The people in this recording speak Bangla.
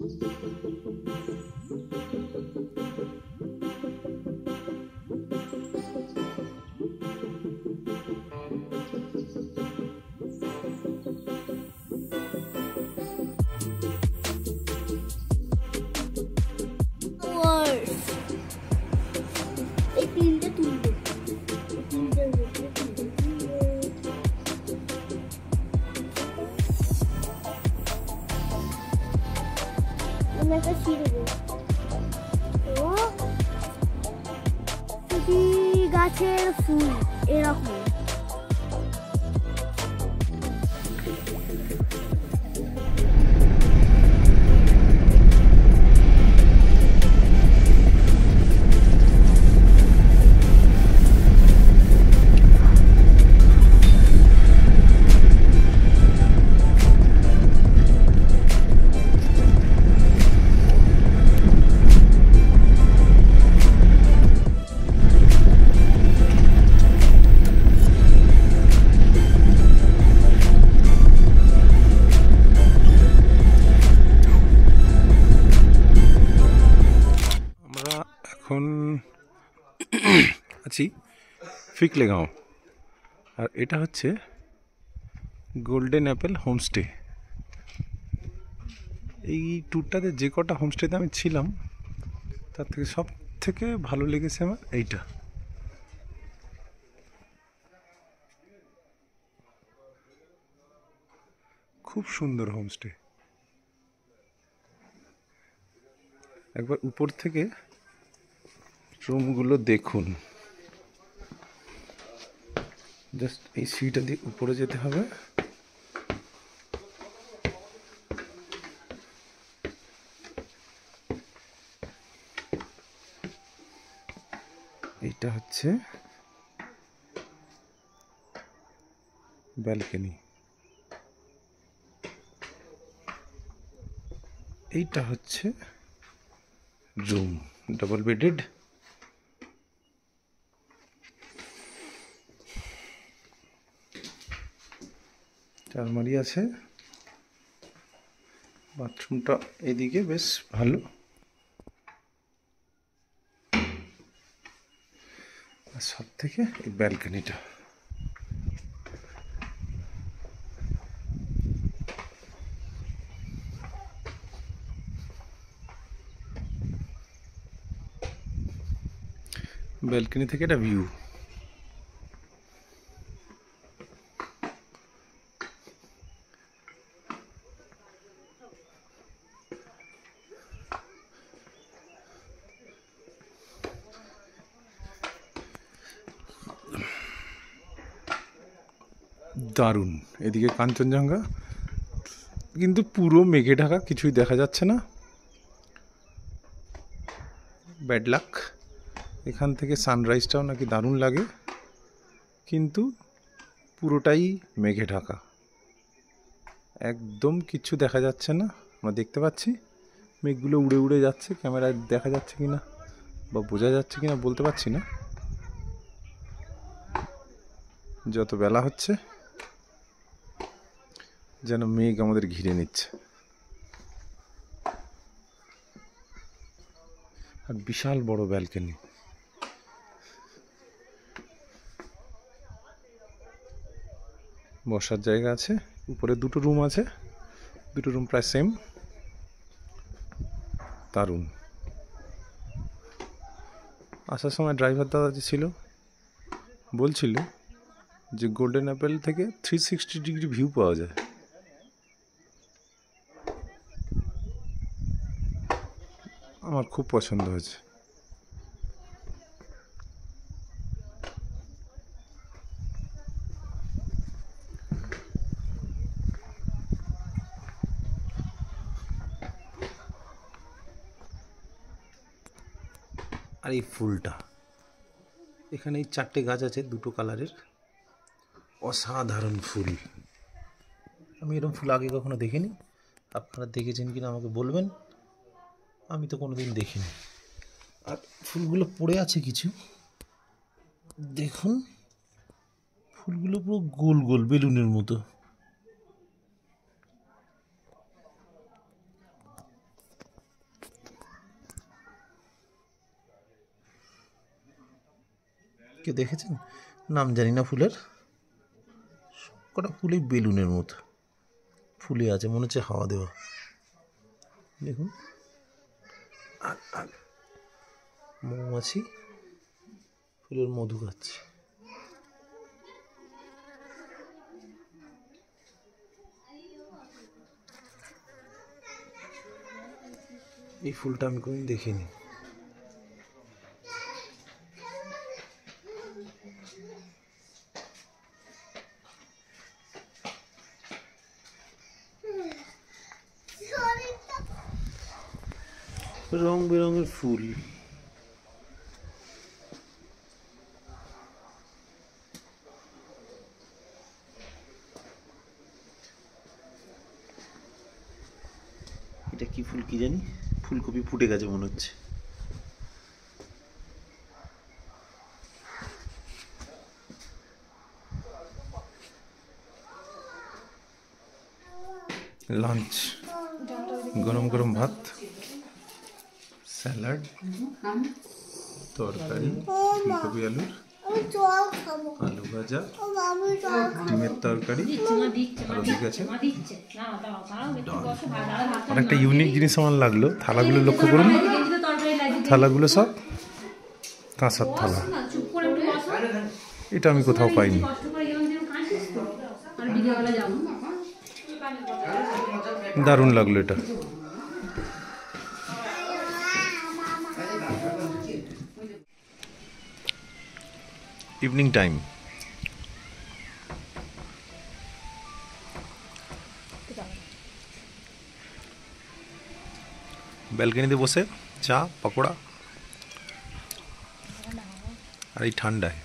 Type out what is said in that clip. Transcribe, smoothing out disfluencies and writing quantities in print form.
এই তিনটে তুলবে, তিনটের মধ্যে আমি একটা ছিঁড়বো। গাছের ফুল এরকম। এখন আছি ফিকলেগাঁও, আর এটা হচ্ছে গোল্ডেন অ্যাপেল হোমস্টে। এই ট্যুরটাতে যে কটা হোমস্টেতে আমি ছিলাম তার থেকে সব থেকে ভালো লেগেছে আমার এইটা। খুব সুন্দর হোমস্টে। একবার উপর থেকে রুমগুলো দেখুন। জাস্ট এই সিঁড়িটা দিয়ে উপরে যেতে হবে। এইটা হচ্ছে ব্যালকনি, এইটা হচ্ছে রুম, ডাবল বেডেড। আলমারি আছে, বাথরুমটা এদিকে বেশ ভালো। আর সব থেকে এই ব্যালকনিটা। ব্যালকনি থেকে এটা ভিউ। দারুণ। এদিকে কাঞ্চনজঙ্ঘা, কিন্তু পুরো মেঘে ঢাকা, কিছুই দেখা যাচ্ছে না। Bad luck. এখান থেকে সানরাইজটাও নাকি দারুণ লাগে, কিন্তু পুরোটাই মেঘে ঢাকা, একদম কিছু দেখা যাচ্ছে না। আমরা দেখতে পাচ্ছি মেঘগুলো উড়ে উড়ে যাচ্ছে, ক্যামেরায় দেখা যাচ্ছে কিনা বা বোঝা যাচ্ছে কিনা বলতে পারছি না। যত বেলা হচ্ছে যেন মেঘ আমাদের ঘিরে নিচ্ছে। আর বিশাল বড় ব্যালকনি। বসার জায়গা আছে, উপরে দুটো রুম আছে, দুটো রুম প্রায় সেম। দারুণ। আসার সময় ড্রাইভার দাদা যে ছিল বলছিল যে গোল্ডেন অ্যাপেল থেকে 360 ডিগ্রি ভিউ পাওয়া যায়। আমার খুব পছন্দ হয়েছে। আর এই ফুলটা, এখানে এই 4টে গাছ আছে, দুটো কালারের, অসাধারণ ফুল। আমি এরকম ফুল আগে কখনো দেখিনি, আপনারা দেখেছেন কিনা আমাকে বলবেন। আমি তো কোনোদিন দেখিনি। আর ফুলগুলো পড়ে আছে কিছু, দেখুন ফুলগুলো পুরো গোল গোল বেলুনের মতো। কেউ দেখেছেন? নাম জানি না ফুলের, কটা ফুলই বেলুনের মতো ফুলে আছে, মনে হচ্ছে হাওয়া দেওয়া। দেখুন মৌমাছি ফুলের মধু খাচ্ছে। এই ফুলটা আমি কোনোদিন দেখিনি। রং বেরঙের ফুল। এটা কি ফুল কি জানি, ফুলকপি ফুটে গেছে মনে হচ্ছে। লাঞ্চ, গরম গরম ভাত, স্যালাড, তরকারি, ফুলকপি আলুর, আলু ভাজা, ডিমের তরকারি, আর ওদিকে আছে আর একটা ইউনিক জিনিস আমার লাগলো, থালাগুলো লক্ষ্য করুন, থালাগুলো সব কাঁসার থালা। এটা আমি কোথাও পাইনি। দারুণ লাগলো এটা। ইভিনিং টাইম, ব্যালকনিতে বসে চা পকোড়া আর এই ঠান্ডায়